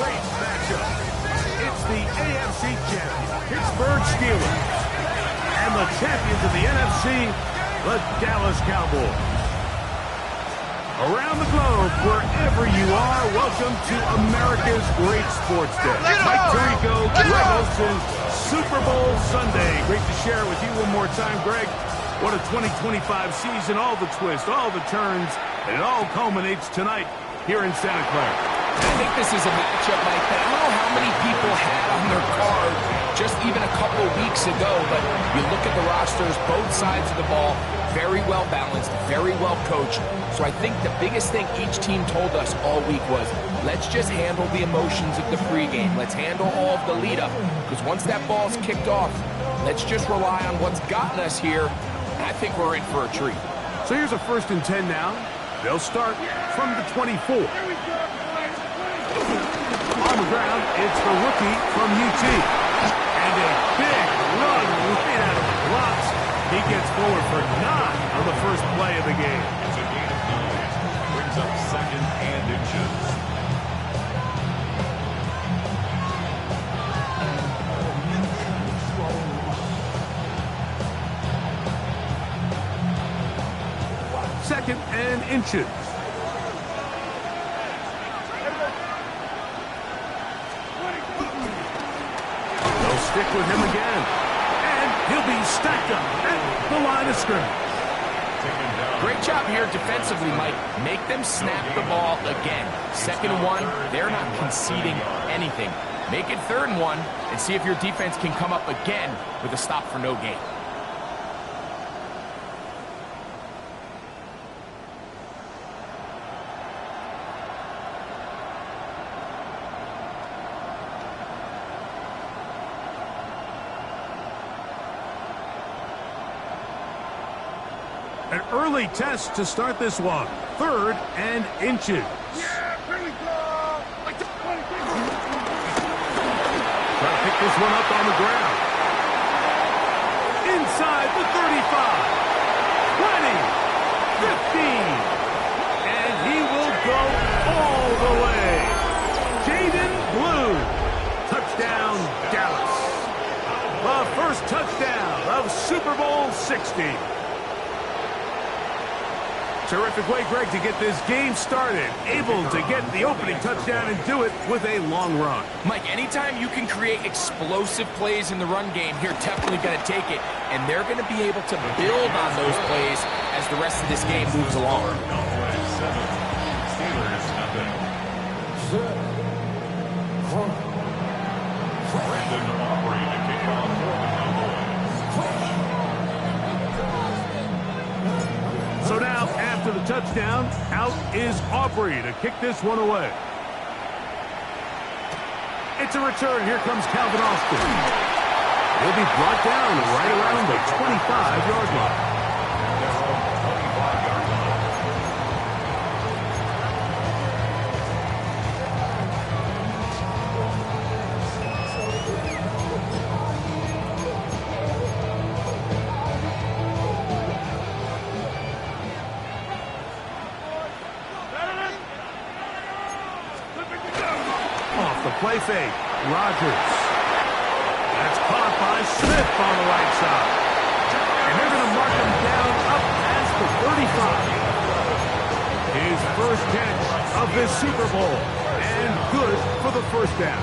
great matchup. It's the AFC champion, Pittsburgh Steelers, and the champions of the NFC, the Dallas Cowboys. Around the globe, wherever you are, welcome to America's Great Sports Day. Mike Tirico, Greg Olson, Super Bowl Sunday. Great to share it with you one more time, Greg. What a 2025 season, all the twists, all the turns, and it all culminates tonight here in Santa Clara. I think this is a matchup, Mike, that I don't know how many people had on their card just even a couple of weeks ago, but you look at the rosters, both sides of the ball, very well balanced, very well coached. So I think the biggest thing each team told us all week was, let's just handle the emotions of the pregame. Let's handle all of the lead up, because once that ball's kicked off, let's just rely on what's gotten us here. And I think we're in for a treat. So here's a 1st and 10 now. They'll start from the 24. On the ground, it's the rookie from UT. And a big run right out of the blocks. He gets forward for 9 on the first play of the game. It's a gain of 9. Brings up 2nd and inches. Second and inches. They'll stick with him again. And he'll be stacked up at the line of scrimmage. Great job here defensively, Mike. Make them snap the ball again. 2nd and 1, they're not conceding anything. Make it 3rd and 1 and see if your defense can come up again with a stop for no gain. An early test to start this one. 3rd and inches. Try to pick this one up on the ground. Inside the 35. 20. 15. And he will go all the way. Jaden Blue. Touchdown, Dallas. The first touchdown of Super Bowl 60. Terrific way, Greg, to get this game started. Able to get the opening touchdown and do it with a long run. Mike, anytime you can create explosive plays in the run game, you're definitely going to take it. And they're going to be able to build on those plays as the rest of this game moves along. So now, after the touchdown, out is Aubrey to kick this one away. It's a return. Here comes Calvin Austin. He'll be brought down right around the 25-yard line. Play fake. Rodgers. That's caught by Smith on the right side. And they're going to mark him down up past the 35. His first catch of this Super Bowl. And good for the first down.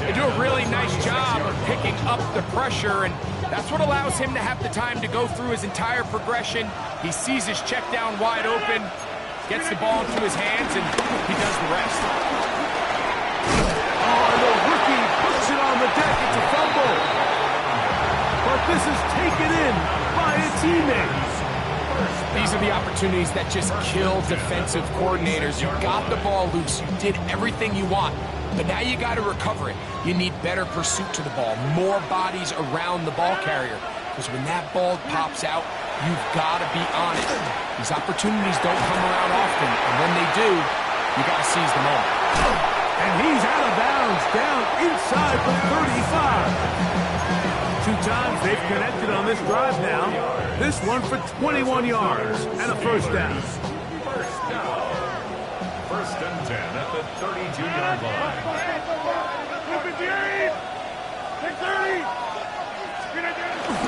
They do a really nice job of picking up the pressure, and that's what allows him to have the time to go through his entire progression. He sees his check down wide open, gets the ball into his hands, and he does the rest. On the deck, it's a fumble. But this is taken in by a teammate. These are the opportunities that just kill defensive coordinators. You got the ball loose. You did everything you want. But now you got to recover it. You need better pursuit to the ball, more bodies around the ball carrier. Because when that ball pops out, you've got to be on it. These opportunities don't come around often. And when they do, you got to seize the moment. And he's out of bounds, down inside the 35. 2 times they've connected on this drive now. This one for 21 yards and a first down. First and 10 at the 32-yard line.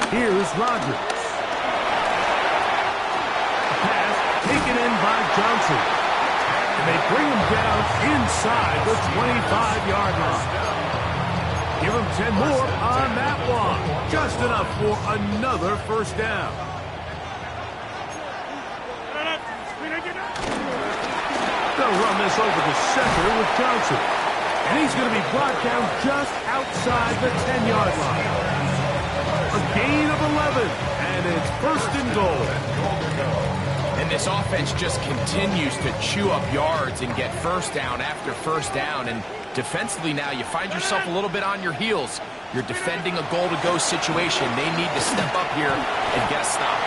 Here's Rodgers. Pass taken in by Johnson. And they bring him down inside the 25-yard line. Give him 10 more on that one. Just enough for another first down. They'll run this over the center with Johnson. And he's going to be brought down just outside the 10-yard line. A gain of 11, and it's first and goal. And this offense just continues to chew up yards and get first down after first down. And defensively now, you find yourself a little bit on your heels. You're defending a goal-to-go situation. They need to step up here and get a stop.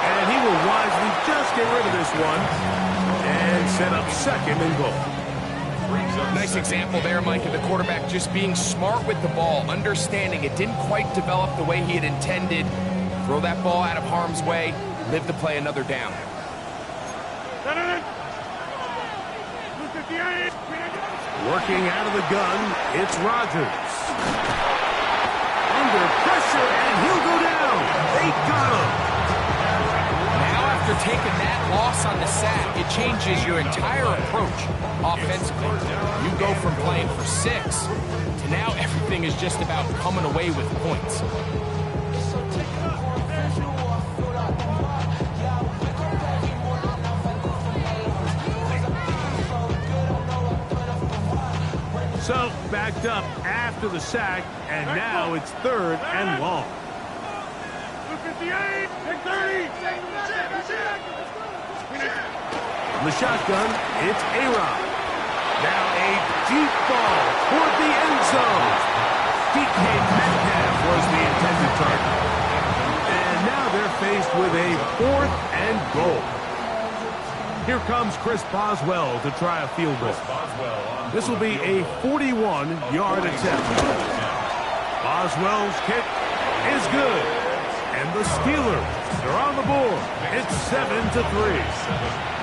And he will wisely just get rid of this one and set up second and goal. Nice example there, Mike, of the quarterback just being smart with the ball, understanding it didn't quite develop the way he had intended. Throw that ball out of harm's way, live to play another down. Working out of the gun, it's Rodgers. Under pressure, and he'll go down. They got him. After taking that loss on the sack, it changes your entire approach offensively. You go from playing for 6 to now everything is just about coming away with points. So, backed up after the sack, and now it's third and long. 58, 30. From the shotgun, it's A-Rod. Now a deep ball toward the end zone. DK Metcalf was the intended target. And now they're faced with a 4th and goal. Here comes Chris Boswell to try a field goal. This will be a 41-yard attempt. Boswell's kick is good. And the Steelers are on the board. It's 7-3.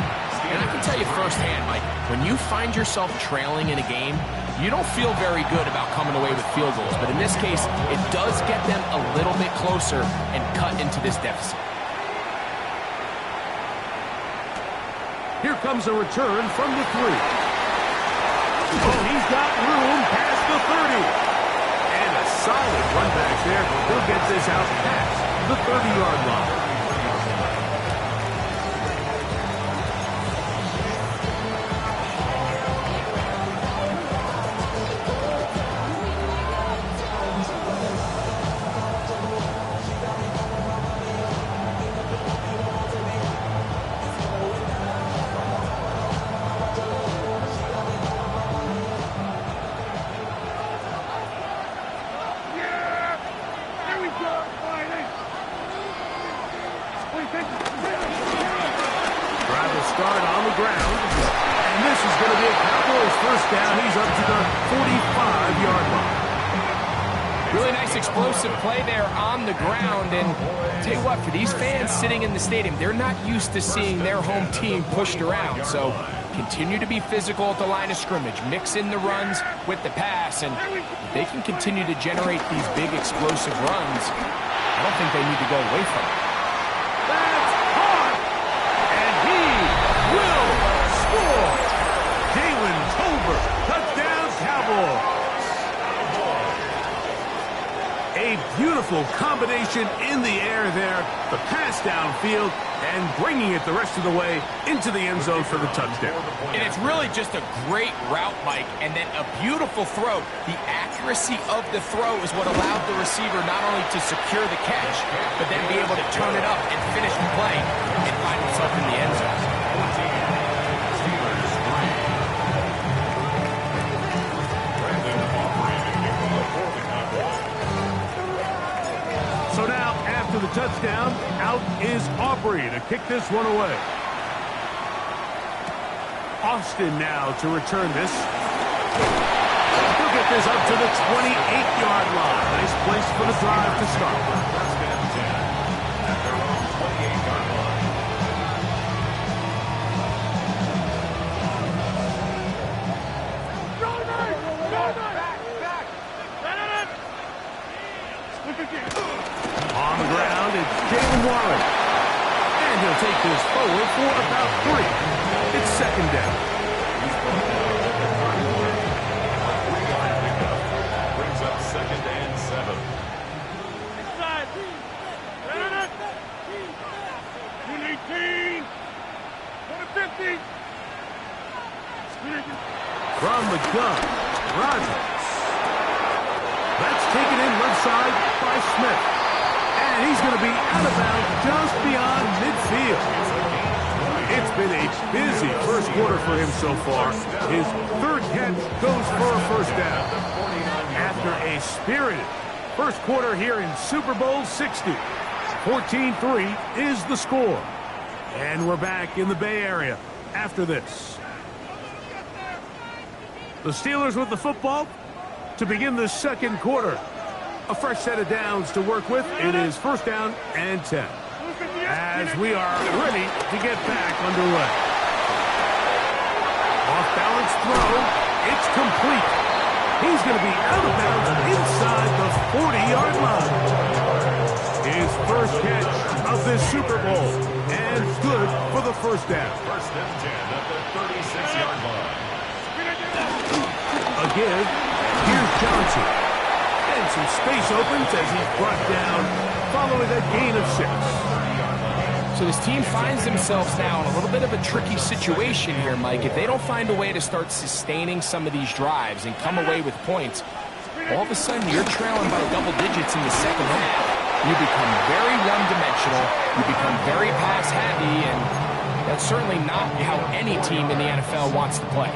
And I can tell you firsthand, Mike, when you find yourself trailing in a game, you don't feel very good about coming away with field goals. But in this case, it does get them a little bit closer and cut into this deficit. Here comes a return from the 3. Oh, he's got room past the 30. And a solid run back there. He'll get this out past the 30-yard line. Start on the ground, and this is going to be a Cowboys first down. He's up to the 45-yard line. Really nice explosive play there on the ground, and tell you what, for these fans sitting in the stadium, they're not used to seeing their home team pushed around, so continue to be physical at the line of scrimmage, mix in the runs with the pass, and if they can continue to generate these big explosive runs, I don't think they need to go away from it. A beautiful combination in the air there, the pass downfield, and bringing it the rest of the way into the end zone for the touchdown. And it's really just a great route, Mike, and then a beautiful throw. The accuracy of the throw is what allowed the receiver not only to secure the catch, but then be able to turn it up and finish the play and find himself in the end zone. So now, after the touchdown, out is Aubrey to kick this one away. Austin now to return this. He'll get this up to the 28-yard line. Nice place for the drive to start. On the ground, it's Jalen Warren. And he'll take this forward for about 3. It's second down. Brings up 2nd and 7. From the gun, Rogers. That's taken in left side by Smith. And he's going to be out of bounds just beyond midfield. It's been a busy first quarter for him so far. His 3rd catch goes for a first down. After a spirited first quarter here in Super Bowl 60. 14-3 is the score. And we're back in the Bay Area after this. The Steelers with the football to begin the second quarter. A fresh set of downs to work with. It is first down and 10. As we are ready to get back underway. Off-balance throw. It's complete. He's going to be out of bounds inside the 40-yard line. His first catch of this Super Bowl. And good for the first down. First and 10 at the 36-yard line. Again, here's Johnson. And some space opens as he's brought down following a gain of 6. So this team finds themselves now in a little bit of a tricky situation here, Mike. If they don't find a way to start sustaining some of these drives and come away with points, all of a sudden you're trailing by double digits in the second half. You become very one-dimensional, you become very pass-heavy, and that's certainly not how any team in the NFL wants to play.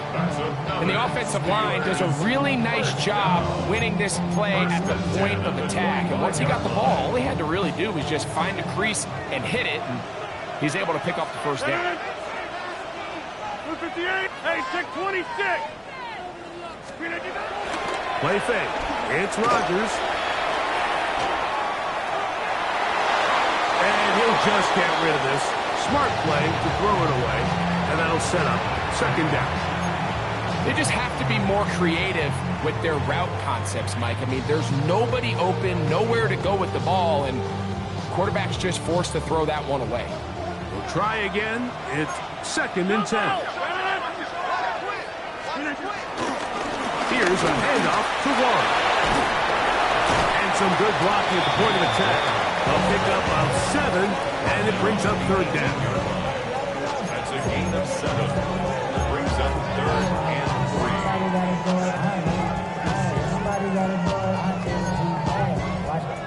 And the offensive line does a really nice job winning this play at the point of attack. And once he got the ball, all he had to really do was just find the crease and hit it, and he's able to pick up the first down. 58, hey, 626. Play fake. It's Rodgers. And he'll just get rid of this. Smart play to throw it away, and that'll set up second down. They just have to be more creative with their route concepts, Mike. I mean, there's nobody open, nowhere to go with the ball, and quarterback's just forced to throw that one away. We'll try again. It's second and 10. Here's a handoff to Warren. And some good blocking at the point of attack. A pickup of 7, and it brings up third down. That's a gain of 7. Brings up 3rd and 3. Somebody got a ball. Watch it.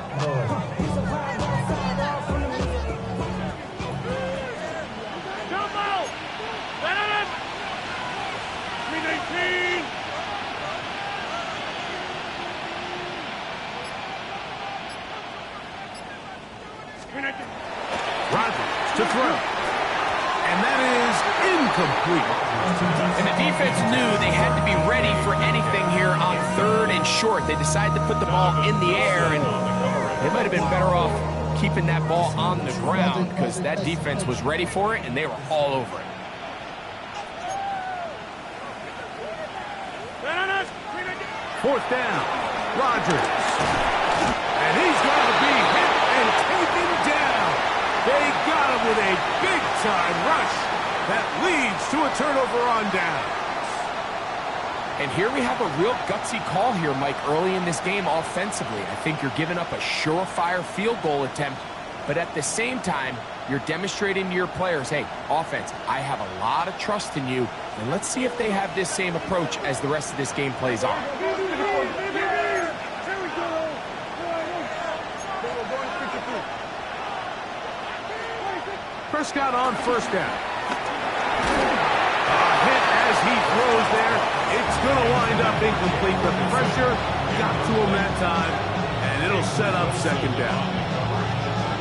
Jump out! Let it! 319! Rodgers to throw. And that is incomplete. And the defense knew they had to be ready for anything here on 3rd and short. They decided to put the ball in the air, and they might have been better off keeping that ball on the ground because that defense was ready for it, and they were all over it. Fourth down. Rodgers. And he's going to be hit and taken down. They got him with a big-time rush that leads to a turnover on down. And here we have a real gutsy call here, Mike, early in this game offensively. I think you're giving up a surefire field goal attempt, but at the same time, you're demonstrating to your players, hey, offense, I have a lot of trust in you, and let's see if they have this same approach as the rest of this game plays on. Prescott on first down. A hit as he throws there. It's going to wind up incomplete, but the pressure got to him that time, and it'll set up second down.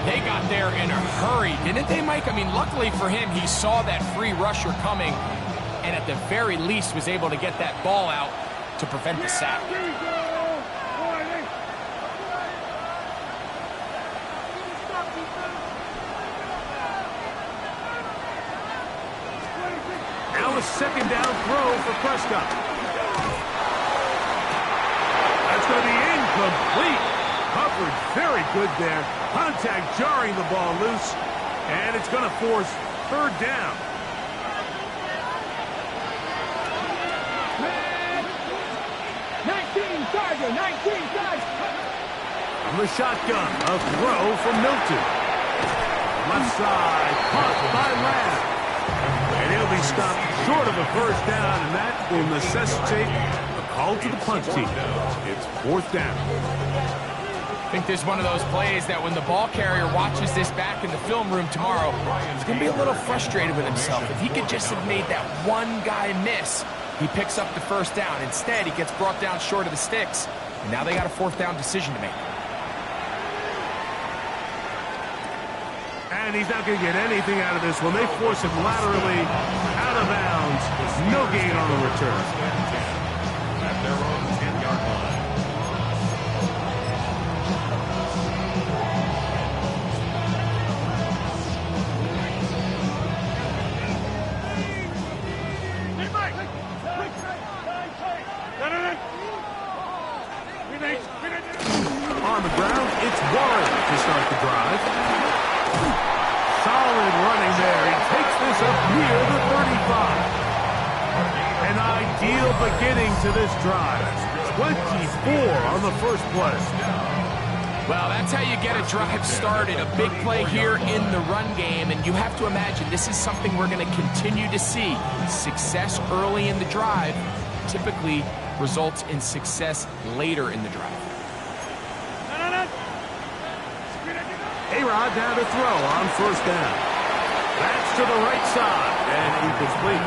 They got there in a hurry, didn't they, Mike? I mean, luckily for him, he saw that free rusher coming, and at the very least was able to get that ball out to prevent the sack. Now a second down throw for Prescott. That's going to be incomplete. Coverage very good there. Contact jarring the ball loose. And it's going to force third down. From the shotgun, a throw from Milton. Left side, caught by Lamb. And he'll be stopped short of a first down, and that will necessitate a call to the punt team. It's fourth down. I think this is one of those plays that when the ball carrier watches this back in the film room tomorrow, he's going to be a little frustrated with himself. If he could just have made that one guy miss, he picks up the first down. Instead, he gets brought down short of the sticks, and now they got a fourth down decision to make. And he's not going to get anything out of this one. They force him laterally out of bounds. No gain on the return. At their own 10-yard line. On the ground, it's Warren to start the drive. Solid running there. He takes this up near the 35. An ideal beginning to this drive. 24 on the first play. Well, that's how you get a drive started. A big play here in the run game, and you have to imagine this is something we're going to continue to see. Success early in the drive typically results in success later in the drive. A-Rod down to throw on first down. That's to the right side, and incomplete.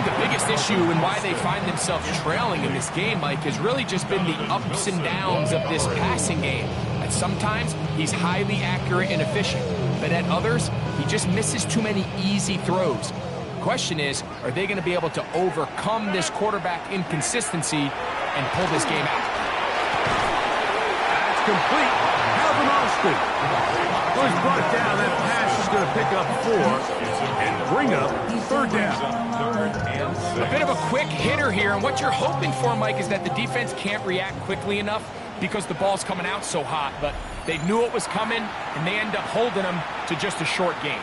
The biggest issue and why they find themselves trailing in this game, Mike, has really just been the ups and downs of this passing game. At sometimes, he's highly accurate and efficient, but at others, he just misses too many easy throws. The question is, are they going to be able to overcome this quarterback inconsistency and pull this game out? That's complete. Calvin Austin was brought down. That pass is going to pick up 4 and bring up third down. A bit of a quick hitter here, and what you're hoping for, Mike, is that the defense can't react quickly enough because the ball's coming out so hot, but they knew it was coming, and they end up holding them to just a short gain.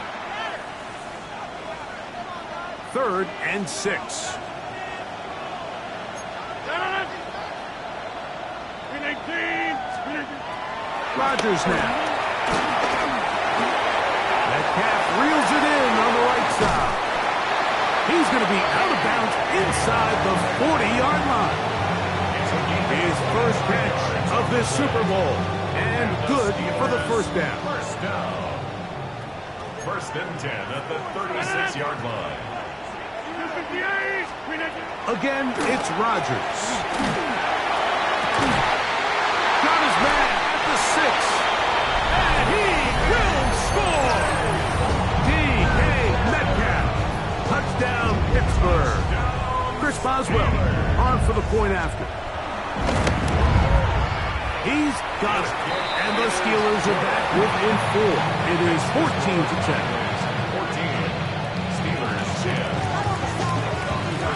3rd and 6. Rodgers now. Metcalf reels it in on the right side. He's going to be out of bounds inside the 40-yard line. His first catch of this Super Bowl, and good for the first down. First and 10 at the 36-yard line. Again, it's Rodgers. Got his man at the 6. And he will score! D.K. Metcalf. Touchdown, Pittsburgh. Chris Boswell on for the point after. He's got it. And the Steelers are back within 4. It is 14-10. 14. Steelers, Shad.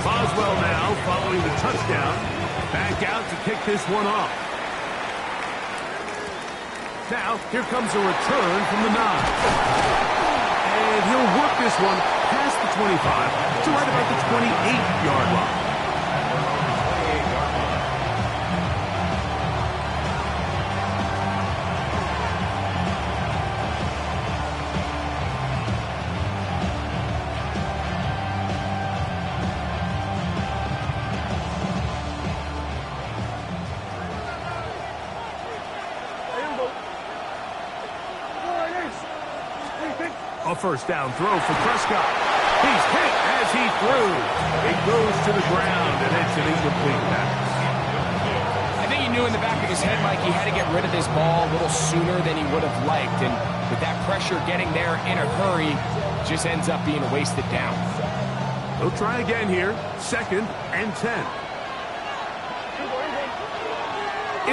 Boswell now following the touchdown. Back out to kick this one off. Now, here comes a return from the 9. And he'll work this one past the 25 to right about the 28-yard line. A first down throw for Prescott. He's hit as he threw. It goes to the ground, and it's an incomplete pass. I think he knew in the back of his head, Mike, he had to get rid of this ball a little sooner than he would have liked. And with that pressure getting there in a hurry, just ends up being a wasted down. He'll try again here. 2nd and 10.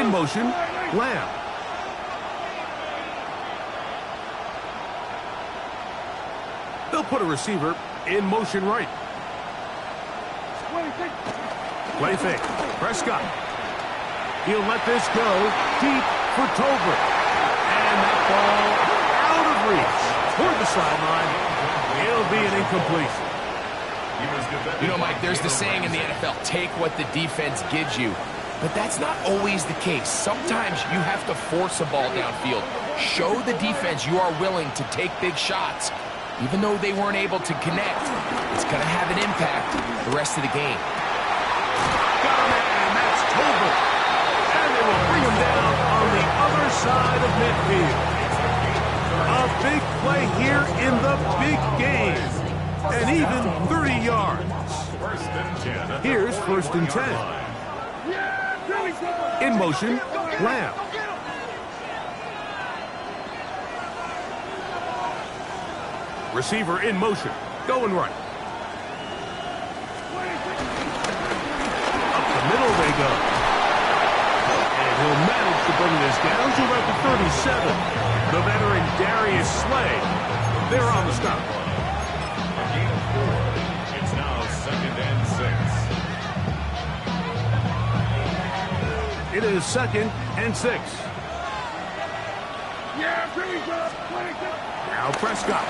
In motion, Lamb. They'll put a receiver in motion right. Play fake. Prescott. He'll let this go deep for Tolbert. And that ball out of reach toward the sideline. It'll be an incompletion. You know, Mike, there's the saying in the NFL, take what the defense gives you. But that's not always the case. Sometimes you have to force a ball downfield. Show the defense you are willing to take big shots. Even though they weren't able to connect, it's going to have an impact the rest of the game. Got a man, that's Tolbert. And they will bring him down on the other side of midfield. A big play here in the big game. And even 30 yards. Here's 1st and 10. In motion, Lamb. Receiver in motion, going right. Up the middle they go. And he'll manage to bring this down to about the 37. The veteran Darius Slay, they're on the stop. It's now 2nd and 6. It is 2nd and 6. Now Prescott.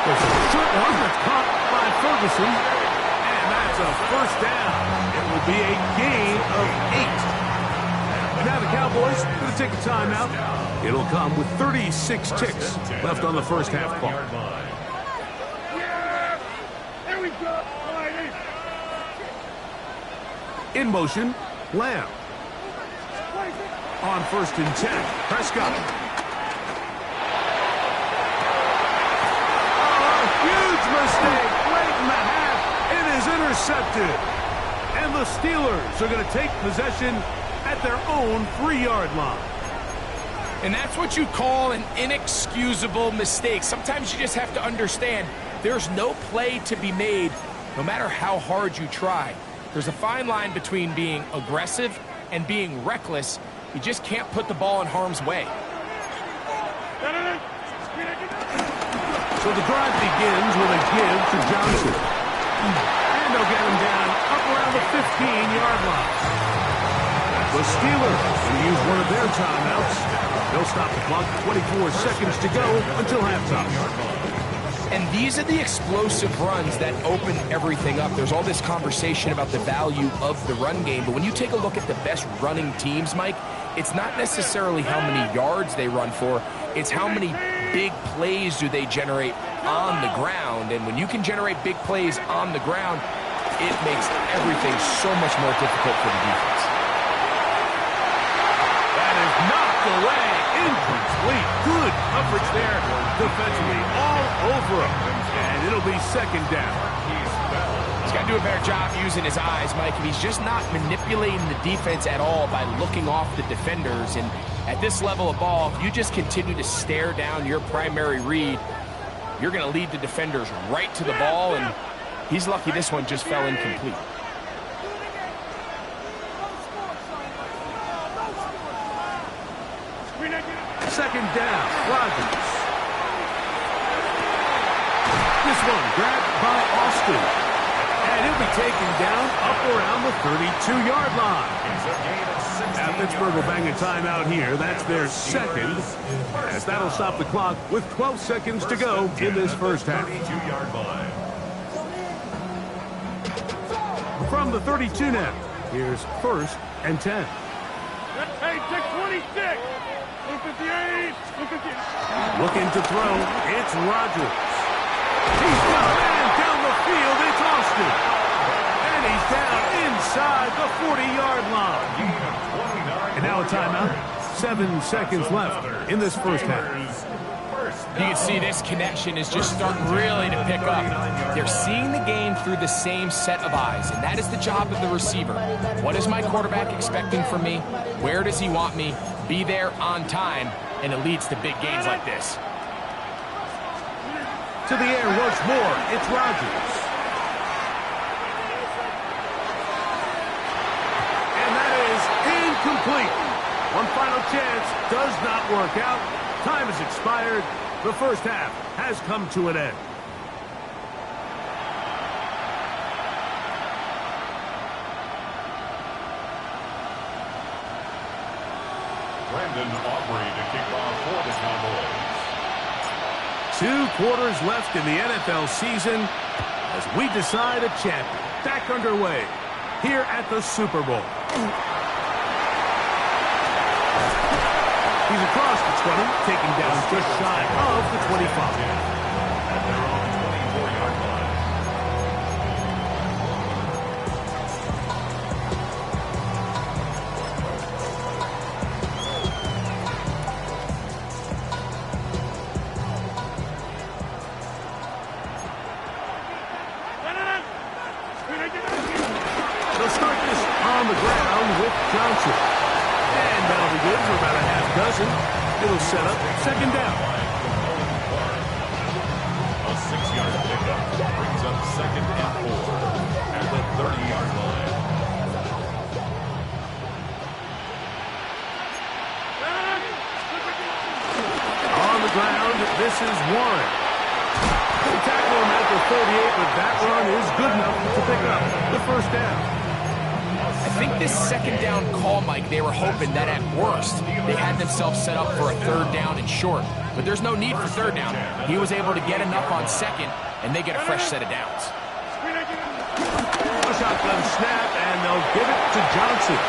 There's a short one that's caught by Ferguson. And that's a 1st down. It will be a gain of 8. And now the Cowboys going to take a timeout. It'll come with 36 ticks left on the 1st half clock. In motion, Lamb. On 1st and 10, Prescott. Oh, huge mistake late in the half. It is intercepted. And the Steelers are going to take possession at their own 3-yard line. And that's what you call an inexcusable mistake. Sometimes you just have to understand there's no play to be made no matter how hard you try. There's a fine line between being aggressive and being reckless. You just can't put the ball in harm's way. So the drive begins with a give to Johnson. And they'll get him down up around the 15-yard line. The Steelers will use one of their timeouts. They'll stop the clock, 24 seconds to go until halftime. And these are the explosive runs that open everything up. There's all this conversation about the value of the run game, but when you take a look at the best running teams, Mike, it's not necessarily how many yards they run for, it's how many big plays do they generate on the ground. And when you can generate big plays on the ground, it makes everything so much more difficult for the defense. That is knocked away. Incomplete. Good coverage there defensively all over him. And it'll be 2nd down. He's got to do a better job using his eyes, Mike, and he's just not manipulating the defense at all by looking off the defenders. And at this level of ball, if you just continue to stare down your primary read, you're going to lead the defenders right to the ball, and he's lucky this one just fell incomplete. Second down, Rodgers. This one grabbed by Austin. And he'll be taken down up around the 32-yard line. Now Pittsburgh will bang a timeout here. That's their 2nd. As that'll stop the clock with 12 seconds to go in this 1st half. From the 32 now, here's 1st and 10. Hey, 626. Looking to throw, it's Rodgers. He's got a man down the field, it's Austin. And he's down inside the 40-yard line. And now a timeout. 7 seconds left in this 1st half. You can see this connection is just starting really to pick up. They're seeing the game through the same set of eyes, and that is the job of the receiver. What is my quarterback expecting from me? Where does he want me? Be there on time, and it leads to big gains like this. To the air once more, it's Rodgers. And that is incomplete. One final chance does not work out. Time has expired. The 1st half has come to an end. Aubrey to kick off for the Cowboys. 2 quarters left in the NFL season as we decide a champion. Back underway here at the Super Bowl. He's across the 20, taking down just shy of the 25. At their own 24-yard line. They'll start this on the ground with Johnson. And that'll be good for about a half dozen. It'll set up second down. A 6-yard pickup brings up 2nd and 4 at the 30-yard line. On the ground, this is Warren. He'll tackle him at the 38, but that run is good enough to pick up the first down. I think this second down call, Mike, they were hoping that at worst they had themselves set up for a 3rd down and short. But there's no need for 3rd down. He was able to get enough on 2nd, and they get a fresh set of downs. A shotgun snap, and they'll give it to Johnson.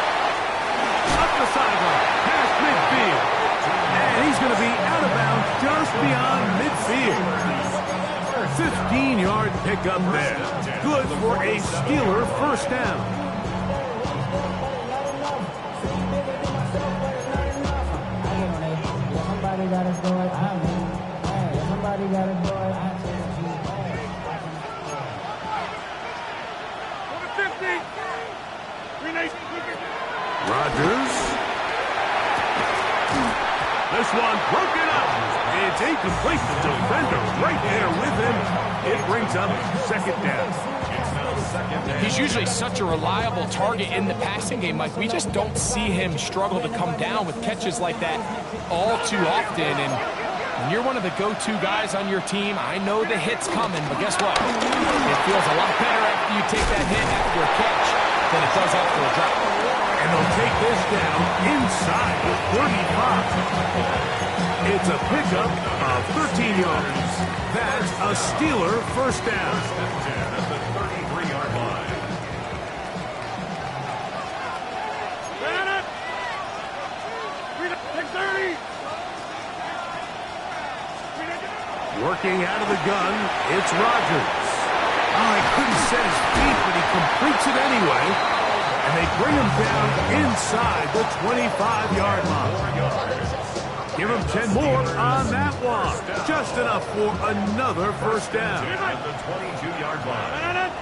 Up the sideline, past midfield. And he's going to be out of bounds just beyond midfield. 15-yard pickup there. Good for a Steeler first down. Somebody gotta do it. Somebody gotta do it. Rodgers. This one broken up. It's incomplete. The defender right there with him. It brings up second down. He's usually such a reliable target in the passing game, Mike. We just don't see him struggle to come down with catches like that all too often. And when you're one of the go-to guys on your team, I know the hit's coming, but guess what? It feels a lot better after you take that hit after a catch than it does after a drop. And they'll take this down inside the 35. It's a pickup of 13 yards. That's a Steeler first down. At the 33-yard line. Working out of the gun, it's Rodgers. Oh, he couldn't set his feet, but he completes it anyway. And they bring him down inside the 25-yard line. Give him 10 more on that one. Just enough for another first down. At the 22-yard line.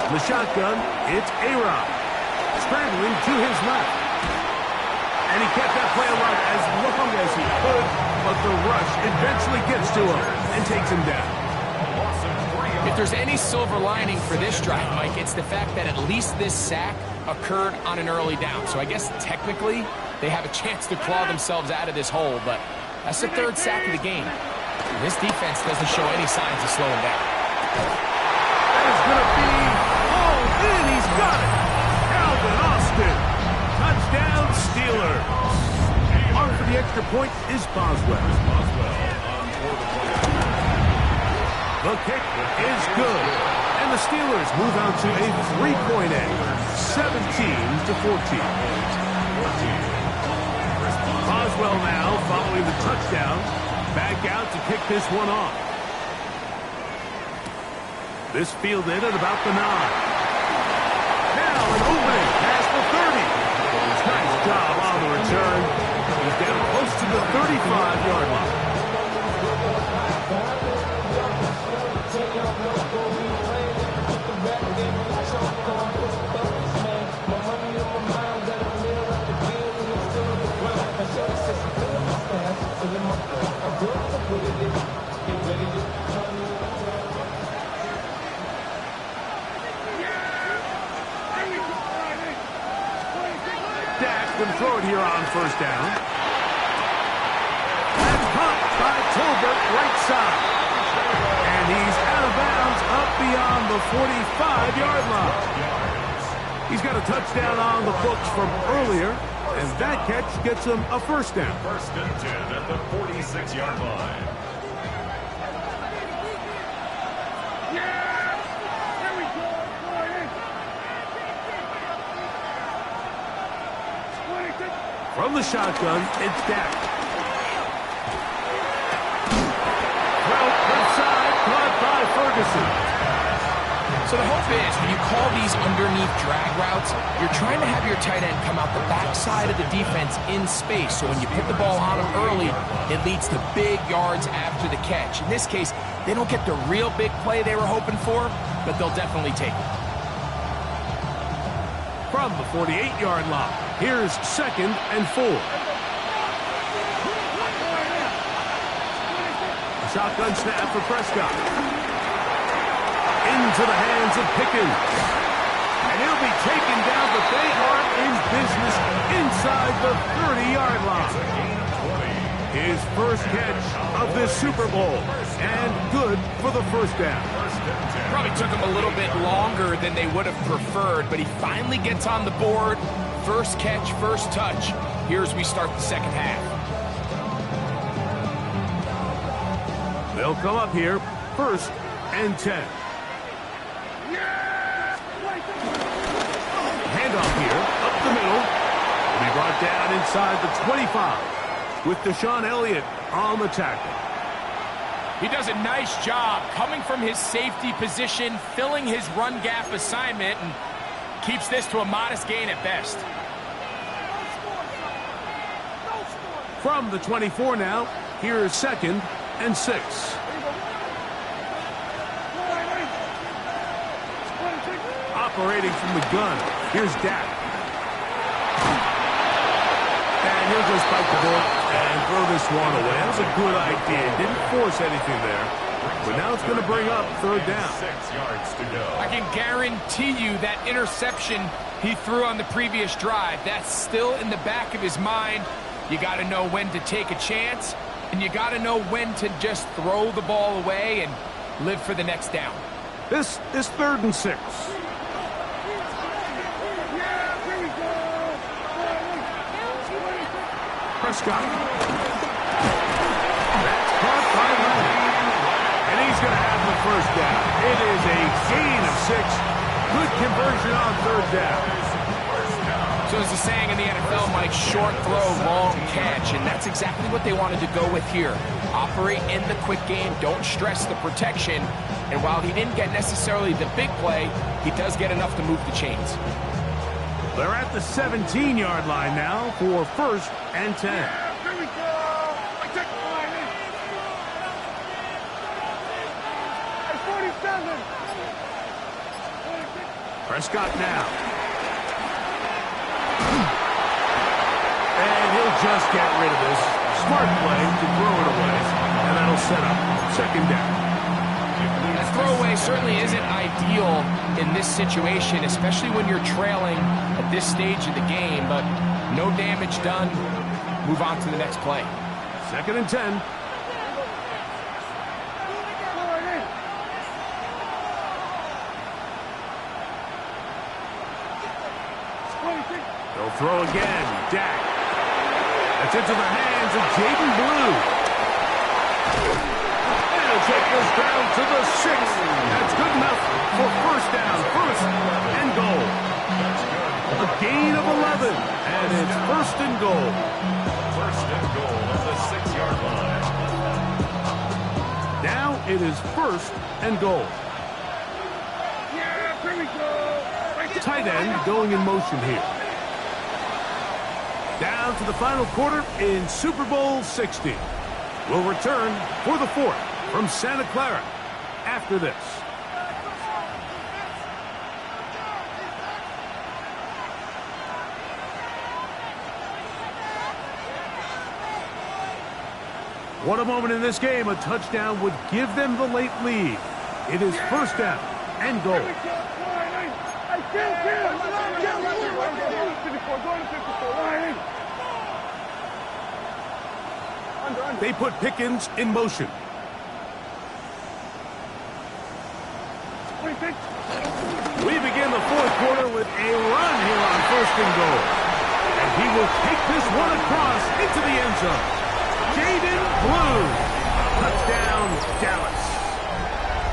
On the shotgun, it's A-Rod. Scrambling to his left. And he kept that play alive as long as he could, but the rush eventually gets to him and takes him down. If there's any silver lining for this drive, Mike, it's the fact that at least this sack occurred on an early down. So I guess technically they have a chance to claw themselves out of this hole, but that's the 3rd sack of the game. This defense doesn't show any signs of slowing down. That is going to be hauled in. He's got it. Alvin Austin. Touchdown, Steelers. On for the extra point is Boswell. The kick is good. And the Steelers move out to a 3-point edge, 17-14. Boswell now following the touchdown. Back out to kick this one off. This fielded at about the 9. Now an opening past the 30. Nice job on the return. He's down close to the 35-yard line. Going to throw it here on first down. And caught by Tolbert right side. And he's out of bounds up beyond the 45-yard line. He's got a touchdown on the books from earlier, and that catch gets him a first down. First and 10 at the 46-yard line. From the shotgun, it's Dak. Well, left side, caught by Ferguson. So the hope is when you call these underneath drag routes, you're trying to have your tight end come out the backside of the defense in space. So when you put the ball on him early, it leads to big yards after the catch. In this case, they don't get the real big play they were hoping for, but they'll definitely take it. From the 48-yard line, here's 2nd and 4. A shotgun snap for Prescott. Into the hands of Pickens. And he'll be taken down, but they are in business inside the 30-yard line. His first catch of this Super Bowl, and good for the first down. Probably took him a little bit longer than they would have preferred, but he finally gets on the board. First catch, first touch. Here as we start the second half. They'll come up here, 1st and 10. Handoff here, up the middle. Will be brought down inside the 25 with Deshaun Elliott on the tackle. He does a nice job coming from his safety position, filling his run gap assignment, and keeps this to a modest gain at best. From the 24 now, here is 2nd and 6. Operating from the gun, here's Dak. And he'll just bite the bullet and throw this one away. That was a good idea. Didn't force anything there. But now it's going to bring up 3rd down. 6 yards to go. I can guarantee you that interception he threw on the previous drive, that's still in the back of his mind. You got to know when to take a chance, and you got to know when to just throw the ball away and live for the next down. This is 3rd and 6. Prescott. That's caught by Leonard. And he's going to have the first down. It is a gain of 6. Good conversion on 3rd down. So as the saying in the NFL, Mike, short throw, long catch, and that's exactly what they wanted to go with here. Operate in the quick game, don't stress the protection, and while he didn't get necessarily the big play, he does get enough to move the chains. They're at the 17-yard line now for 1st and 10. Here we go. I took the line in. Hey, 47. Prescott now. And he'll just get rid of this. Smart play to throw it away. And that'll set up 2nd down. That throwaway certainly isn't ideal in this situation, especially when you're trailing at this stage of the game, but no damage done. Move on to the next play. 2nd and 10. They'll throw again. Dak. That's into the hands of Jaden Blue. And he'll take this down to the 6. That's good enough for 1st down. 1st and goal. A gain of 11. And it's 1st and goal. 1st and goal at the 6-yard line. Now it is 1st and goal. Yeah, here we go. Tight end going in motion here. Down to the final quarter in Super Bowl 60. We'll return for the 4th from Santa Clara after this. What a moment in this game. A touchdown would give them the late lead. It is 1st down and goal. They put Pickens in motion. We begin the fourth quarter with a run here on first and goal. And he will take this one across into the end zone. Jaden Blue. Touchdown, Dallas.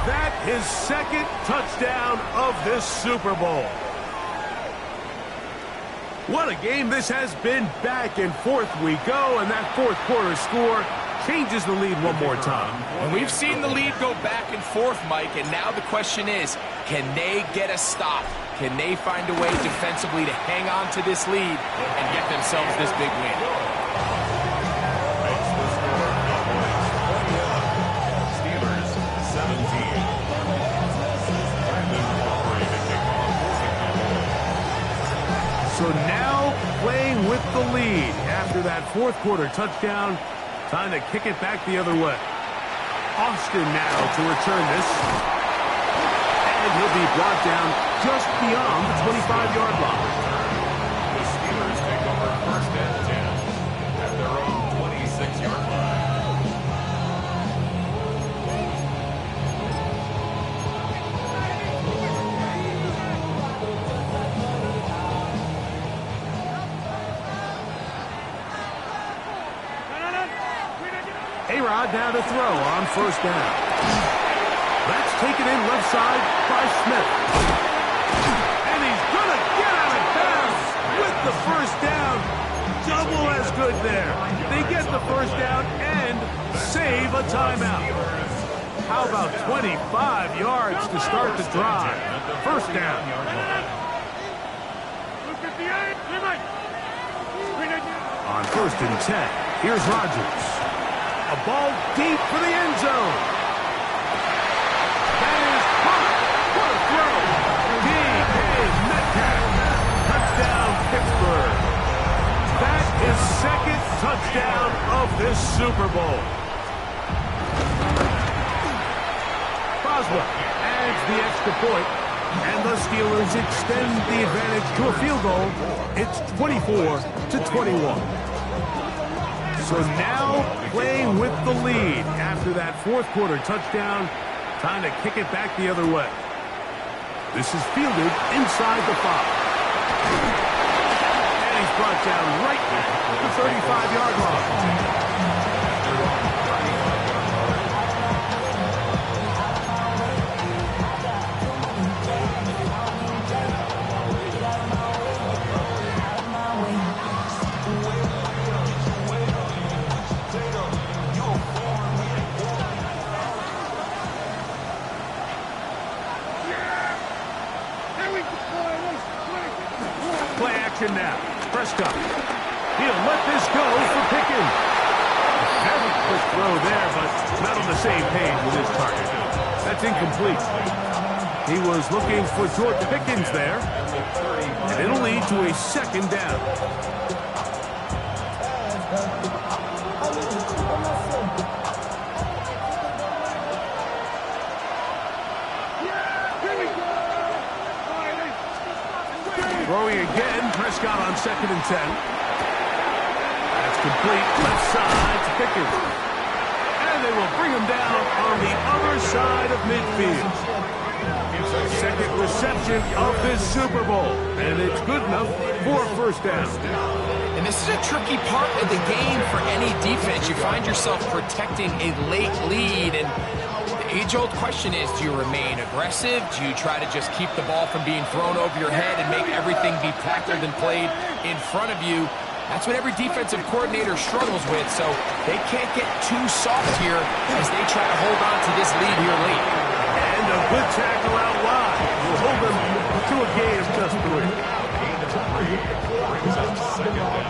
That is second touchdown of this Super Bowl. What a game this has been. Back and forth we go, and that fourth quarter score changes the lead one more time. And we've seen the lead go back and forth, Mike, and now the question is, can they get a stop? Can they find a way defensively to hang on to this lead and get themselves this big win? Makes the score Cowboys 21, Steelers 17. Brandon Aubrey to kick off for the Cowboys. So now playing with the lead after that fourth quarter touchdown. Time to kick it back the other way. Austin now to return this. And he'll be brought down just beyond the 25-yard line. The Steelers take over first and 10 at their own 26-yard line. A-Rod now to throw on first down. That's taken in left side by Smith. And he's going to get out of bounds with the first down. Double as good there. They get the first down and save a timeout. How about 25 yards to start the drive? First down. On first and 10, here's Rodgers. A ball deep for the end zone. That is caught. What a throw. D.K. Metcalf. Touchdown, Pittsburgh. That is second touchdown of this Super Bowl. Boswell adds the extra point, and the Steelers extend the advantage to a field goal. It's 24-21. So now playing with the lead after that fourth quarter touchdown. Time to kick it back the other way. This is fielded inside the 5. And he's brought down right at the 35-yard line. Play action now. Prescott. He'll let this go for Pickens. Very quick throw there, but not on the same page with his target. That's incomplete. He was looking for George Pickens there, and it'll lead to a second down. Throwing again, Prescott on second and 10. That's complete, left side to Pickens. And they will bring him down on the other side of midfield. Second reception of this Super Bowl, and it's good enough for a first down. And this is a tricky part of the game for any defense. You find yourself protecting a late lead, and the age-old question is, do you remain aggressive? Do you try to just keep the ball from being thrown over your head and make everything be tackled and played in front of you? That's what every defensive coordinator struggles with, so they can't get too soft here as they try to hold on to this lead here late. And a good tackle out wide will hold them to a gain of just 3. Gain of 3 brings up second down.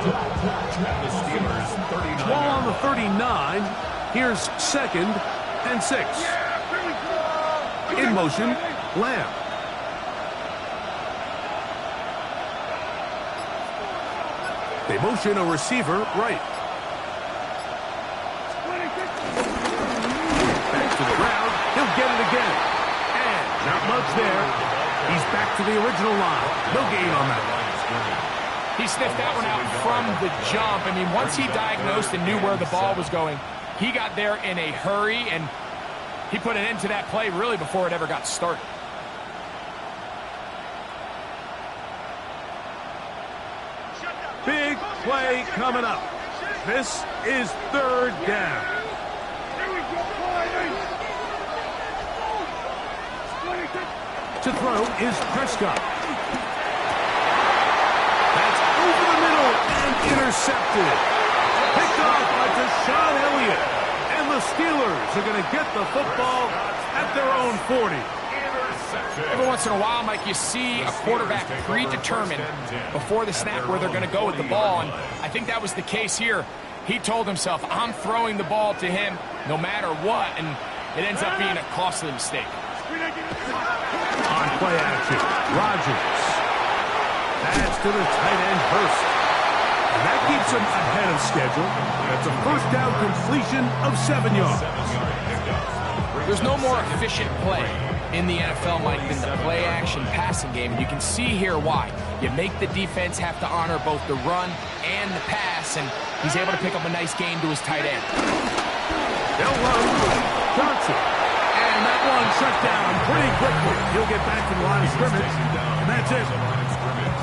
The Steelers 39. Ball on the 39. Here's second and 6. In motion, Lamb. They motion a receiver right. Back to the ground. He'll get it again. And not much there. He's back to the original line. No gain on that one. He sniffed that one out from the jump. I mean, once he diagnosed and knew where the ball was going, he got there in a hurry, and he put an end to that play really before it ever got started. Big play coming up. This is third down. To throw is Prescott. That's over the middle and intercepted. Picked off by Shad. And the Steelers are going to get the football at their own 40. Every once in a while, Mike, you see a quarterback predetermined before the snap where they're going to go with the ball, and I think that was the case here. He told himself, I'm throwing the ball to him no matter what, and it ends up being a costly mistake. On play action, Rodgers. That's to the tight end, Hurst. And that keeps him ahead of schedule. That's a first down completion of 7 yards. There's no more efficient play in the NFL, Mike, than the play-action passing game. And you can see here why. You make the defense have to honor both the run and the pass, and he's able to pick up a nice gain to his tight end. They'll run Johnson. And that one shut down pretty quickly. He'll get back to the line of scrimmage, and that's it.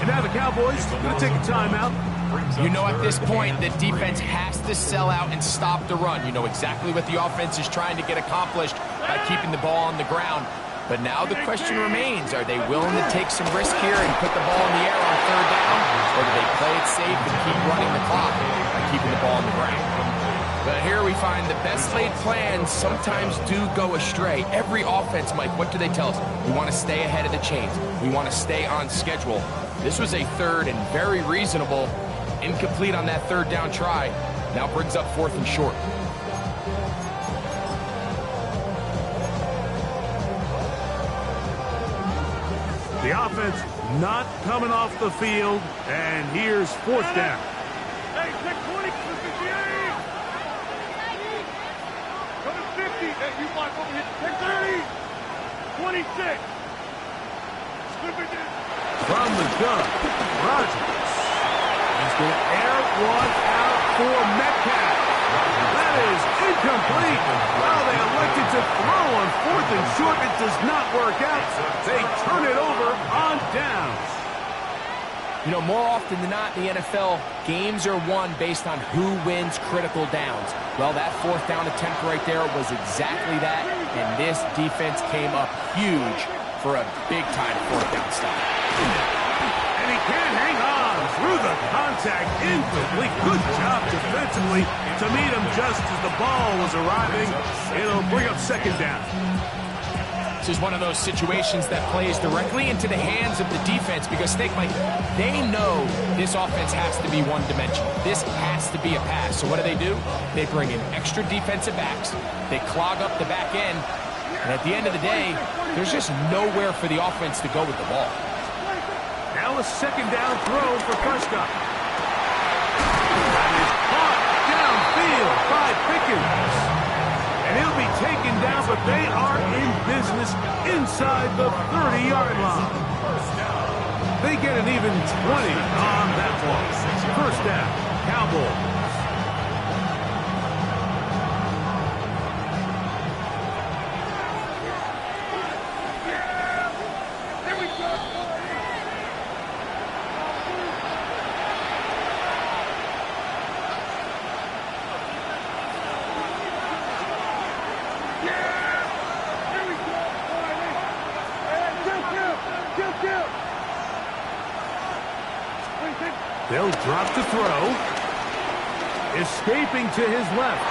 And now the Cowboys are going to take a timeout. You know at this point the defense has to sell out and stop the run. You know exactly what the offense is trying to get accomplished by keeping the ball on the ground. But now the question remains, are they willing to take some risk here and put the ball in the air on third down? Or do they play it safe and keep running the clock by keeping the ball on the ground? But here we find the best laid plans sometimes do go astray. Every offense, Mike, what do they tell us? We want to stay ahead of the chains. We want to stay on schedule. This was a third and very reasonable. Incomplete on that third down try. Now brings up fourth and short. The offense not coming off the field, and here's fourth down. Hey, take 20 to 58. Coming 50. Hey, you might over here. Take 30. 26. From the gun, Rodgers. He's going to air one out for Metcalf. That is incomplete. Well, they elected to throw on fourth and short. It does not work out. They turn it over on downs. You know, more often than not in the NFL, games are won based on who wins critical downs. Well, that fourth down attempt right there was exactly that, and this defense came up huge for a big-time fourth down stop. And he can't hang on through the contact. Incomplete. Good job defensively to meet him just as the ball was arriving. It'll bring up second down. This is one of those situations that plays directly into the hands of the defense because think, Mike, they know this offense has to be one-dimensional. This has to be a pass. So what do? They bring in extra defensive backs. They clog up the back end. And at the end of the day, there's just nowhere for the offense to go with the ball. Now a second down throw for Prescott. That is caught downfield by Pickens. And he'll be taken down, but they are in business inside the 30-yard line. They get an even 20 on that one. First down, Cowboys. They'll drop to throw. Escaping to his left.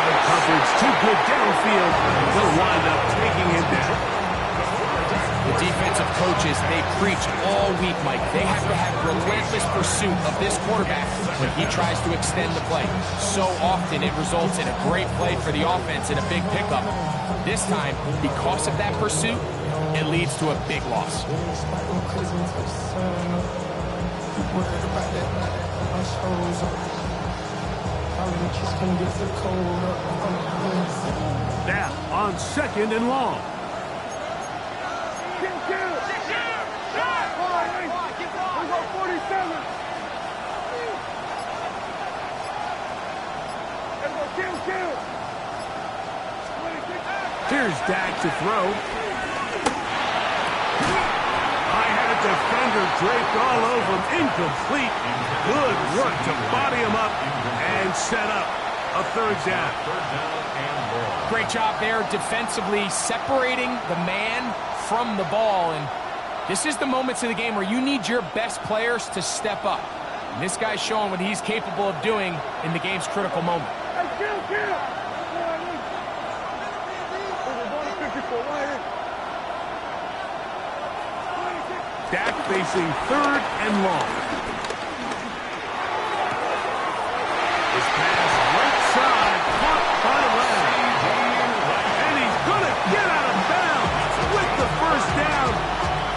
The coverage too good downfield. They'll wind up taking him down. The defensive coaches, they preach all week, Mike. They have to have relentless pursuit of this quarterback when he tries to extend the play. So often it results in a great play for the offense and a big pickup. This time, because of that pursuit, it leads to a big loss. Now on second and long. Here's Dak to throw. I had a defender defender draped all over him. Incomplete. Good work to body him up and set up a third down. Great job there defensively, separating the man from the ball. And this is the moments of the game where you need your best players to step up. And this guy's showing what he's capable of doing in the game's critical moment. Dak facing third and long. This pass right side, caught by Lamb. And he's going to get out of bounds with the first down.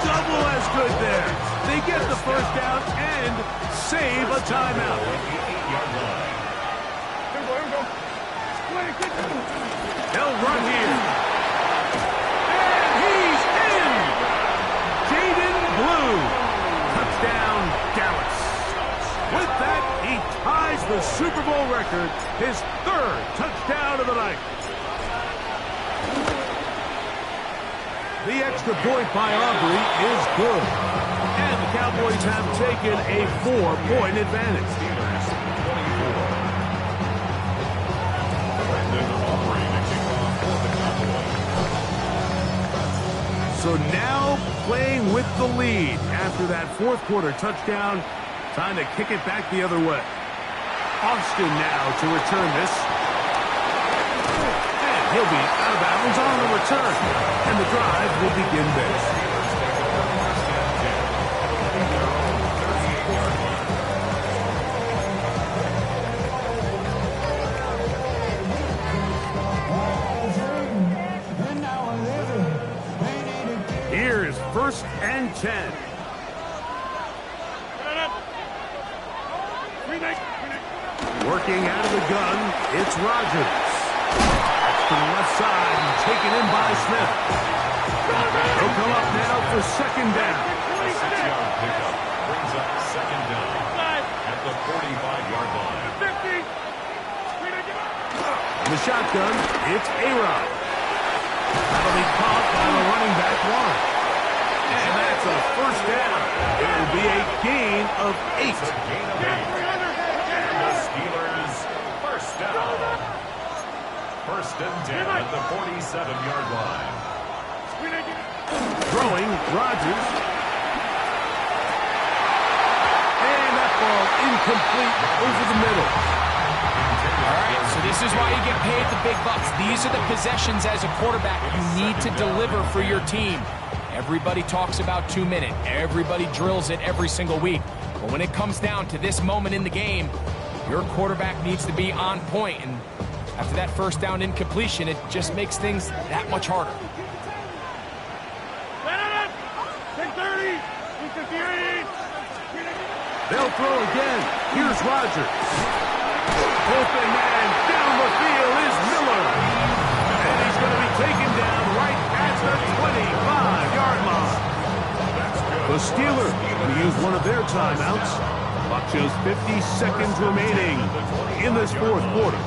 Double as good there. They get the first down and save a timeout. They'll run here. And he's in. Jaden Blue. Touchdown, Dallas. With that, he ties the Super Bowl record, his third touchdown of the night. The extra point by Aubrey is good. And the Cowboys have taken a 4-point advantage. So now playing with the lead after that fourth quarter touchdown. Time to kick it back the other way. Austin now to return this. And he'll be out of bounds on the return. And the drive will begin there. Here's 1st and 10. Working out of the gun, it's Rodgers. To the left side and taken in by Smith. He'll come up now for 2nd down. A 6-yard pickup brings up 2nd down at the 45-yard line. In the shotgun, it's A-Rod. That'll be caught by the running back one. And that's a 1st down. It'll be a gain of 8. It's a gain of 8. And the Steelers 1st down. 1st and 10 at the 47-yard line. Throwing, Rodgers. And that ball incomplete over the middle. All right, so this is why you get paid the big bucks. These are the possessions as a quarterback you need to deliver for your team. Everybody talks about 2-minute. Everybody drills it every single week. But when it comes down to this moment in the game, your quarterback needs to be on point. And after that 1st down incompletion, it just makes things that much harder. They'll throw again. Here's Rodgers. Open man down the field is Miller. And he's going to be taken down right at the 25-yard line. The Steelers will use one of their timeouts. Clock shows 50 seconds remaining in this fourth quarter.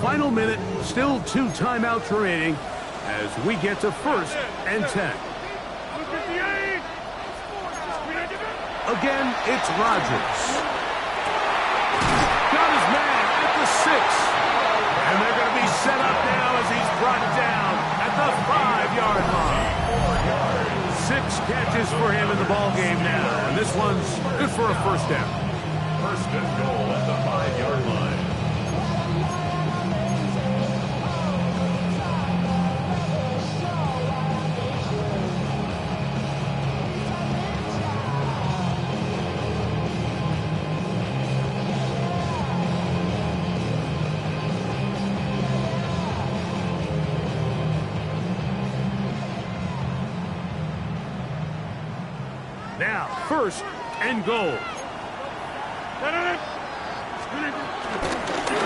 Final minute, still 2 timeouts remaining as we get to 1st and 10. Again, it's Rodgers. Got his man at the 6. And they're going to be set up now as he's brought down at the 5-yard line. 6 catches for him in the ballgame now. And this one's good for a 1st down. 1st and goal at the 5-yard line. Now, 1st and goal.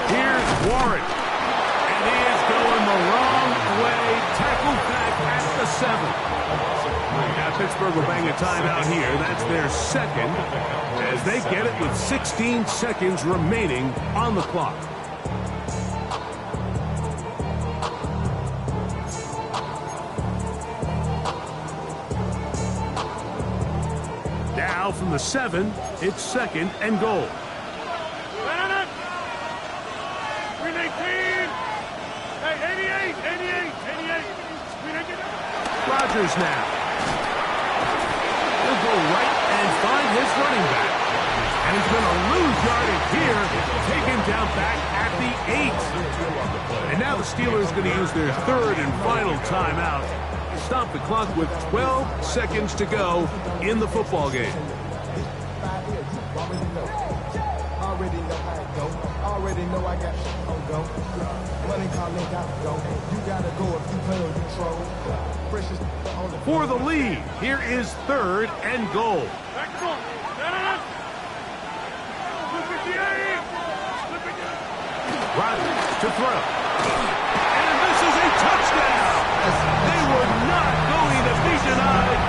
Here's Warren. And he is going the wrong way. Tackled back at the 7. Now, Pittsburgh will bang a timeout here. That's their 2nd as they get it with 16 seconds remaining on the clock. Now from the 7, it's 2nd and goal. Green 18. Hey, 88. Green 18. Rodgers now. He'll go right and find his running back. And he's going to lose yardage here. Take him down back at the 8. And now the Steelers are going to use their 3rd and final timeout. Stop the clock with 12 seconds to go in the football game. Already know I got on go. Money calling, gotta go. You gotta go if you play or you troll. Precious on the For the lead, here is 3rd and goal. Back to goal. Rodgers to throw. And this is a touchdown. They were not going to be denied,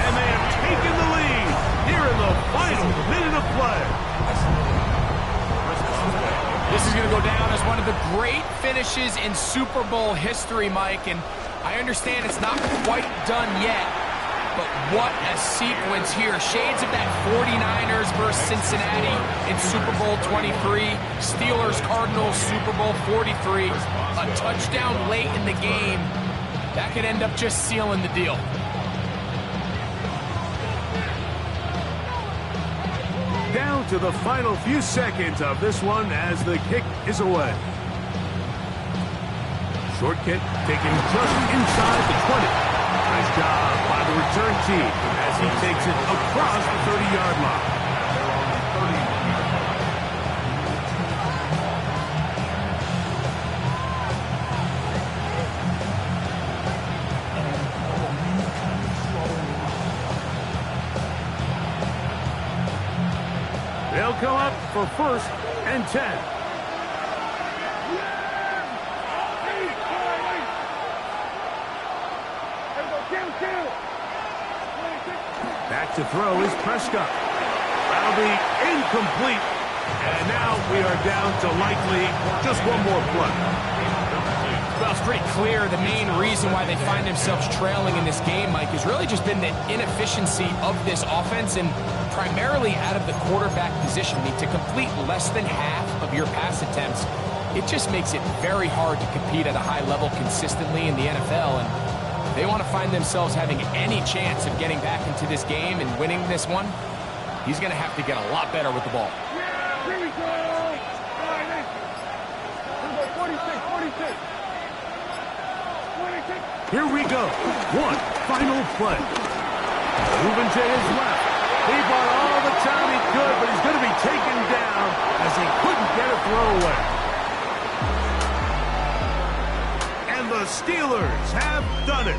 and they have taken the lead here in the final minute of play. This is going to go down as one of the great finishes in Super Bowl history, Mike, and I understand it's not quite done yet, but what a sequence here. Shades of that 49ers versus Cincinnati in Super Bowl 23, Steelers Cardinals Super Bowl 43, a touchdown late in the game. That could end up just sealing the deal. Down to the final few seconds of this one as the kick is away. Short kick taken just inside the 20. Nice job by the return team as he takes it across the 30-yard line. They'll come up for 1st and 10. Back to throw is Prescott. That'll be incomplete. And now we are down to likely just one more play. Well, it's pretty clear the main reason why they find themselves trailing in this game, Mike, has really just been the inefficiency of this offense and primarily out of the quarterback position. I mean, to complete less than half of your pass attempts, it just makes it very hard to compete at a high level consistently in the NFL. And they want to find themselves having any chance of getting back into this game and winning this one. He's going to have to get a lot better with the ball. Here we go. 46. Here we go. One final play. Moving to his left. He bought all the time he could, but he's going to be taken down as he couldn't get a throwaway. And the Steelers have done it.